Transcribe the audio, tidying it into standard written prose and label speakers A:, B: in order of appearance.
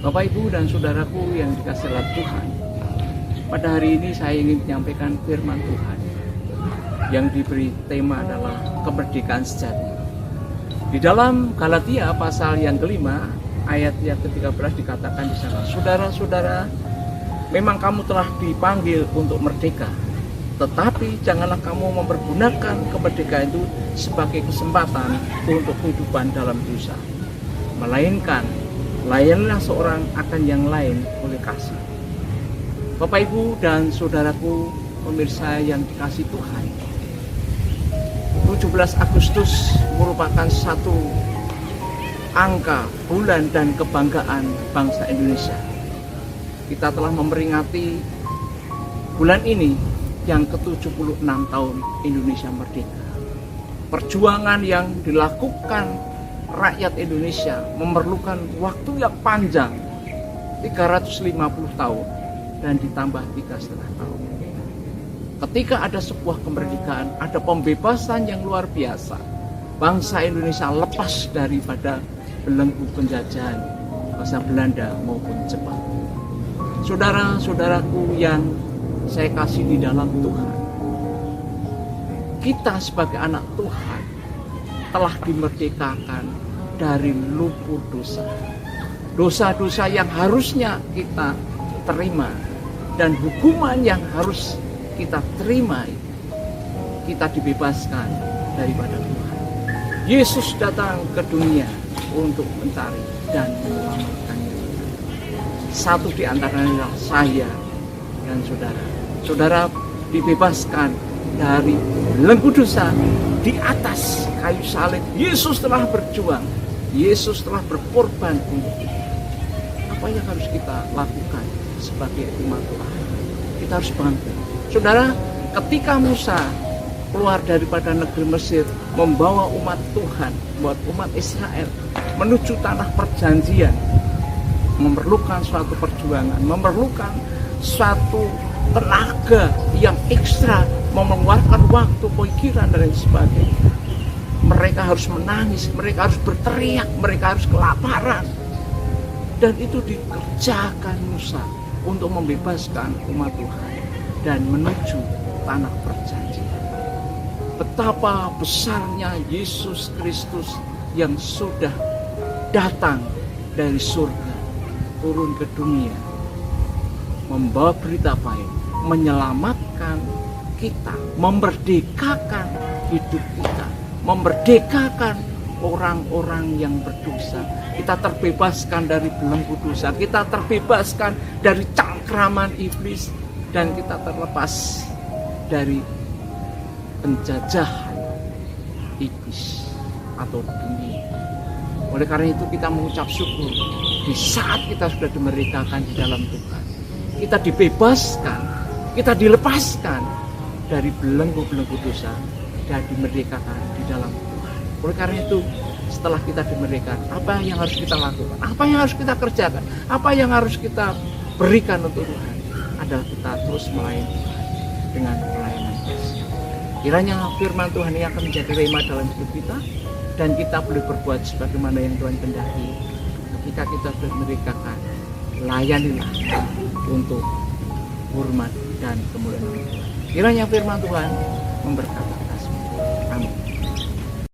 A: Bapak, Ibu, dan saudaraku yang dikasihi oleh Tuhan, pada hari ini saya ingin menyampaikan firman Tuhan yang diberi tema adalah kemerdekaan sejati. Di dalam Galatia pasal yang kelima, ayat yang ke-13 dikatakan di sana, saudara-saudara, memang kamu telah dipanggil untuk merdeka, tetapi janganlah kamu mempergunakan kemerdekaan itu sebagai kesempatan untuk kehidupan dalam dosa. Melainkan, layanilah seorang akan yang lain oleh kasih. Bapak, Ibu, dan saudaraku, pemirsa yang dikasihi Tuhan, 17 Agustus merupakan satu angka, bulan, dan kebanggaan bangsa Indonesia. Kita telah memperingati bulan ini yang ke-76 tahun Indonesia merdeka. Perjuangan yang dilakukan rakyat Indonesia memerlukan waktu yang panjang, 350 tahun, dan ditambah 3,5 tahun. Ketika ada sebuah kemerdekaan, ada pembebasan yang luar biasa, bangsa Indonesia lepas daripada belenggu penjajahan bangsa Belanda maupun Jepang. Saudara-saudaraku yang saya kasih di dalam Tuhan, kita sebagai anak Tuhan telah dimerdekakan dari lumpur dosa. Dosa-dosa yang harusnya kita terima dan hukuman yang harus kita terima, kita dibebaskan daripada Tuhan. Yesus datang ke dunia untuk mencari dan menyelamatkannya. Satu di antaranya adalah saya dan saudara. Saudara dibebaskan dari belenggu dosa di atas kayu salib. Yesus telah berjuang. Yesus telah berkorban untuk kita. Apa yang harus kita lakukan sebagai umat Tuhan? Kita harus bangkit. Saudara, ketika Musa keluar daripada negeri Mesir, membawa umat Tuhan, buat umat Israel menuju tanah perjanjian, memerlukan suatu perjuangan, memerlukan suatu tenaga yang ekstra, mengeluarkan waktu, pikiran, dan sebagainya. Mereka harus menangis, mereka harus berteriak, mereka harus kelaparan. Dan itu dikerjakan Musa untuk membebaskan umat Tuhan dan menuju tanah perjanjian. Betapa besarnya Yesus Kristus yang sudah datang dari surga turun ke dunia, membawa berita baik, menyelamatkan kita, memerdekakan hidup kita, memerdekakan orang-orang yang berdosa. Kita terbebaskan dari belenggu dosa, kita terbebaskan dari cengkraman iblis, dan kita terlepas dari penjajahan iblis atau dunia. Oleh karena itu kita mengucap syukur di saat kita sudah dimerdekakan di dalam Tuhan. Kita dibebaskan, kita dilepaskan dari belenggu-belenggu dosa dan dimerdekakan di dalam Tuhan. Oleh karena itu, setelah kita dimerdekakan, apa yang harus kita lakukan? Apa yang harus kita kerjakan? Apa yang harus kita berikan untuk Tuhan? Adalah kita terus melayani Tuhan dengan pelayanan kasih. Kiranya firman Tuhan ini akan menjadi rema dalam hidup kita, dan kita boleh berbuat sebagaimana yang Tuhan kehendaki. Ketika kita sudah dimerdekakan, layanilah untuk hormat dan kemuliaan Tuhan. Kiranya firman Tuhan memberkati.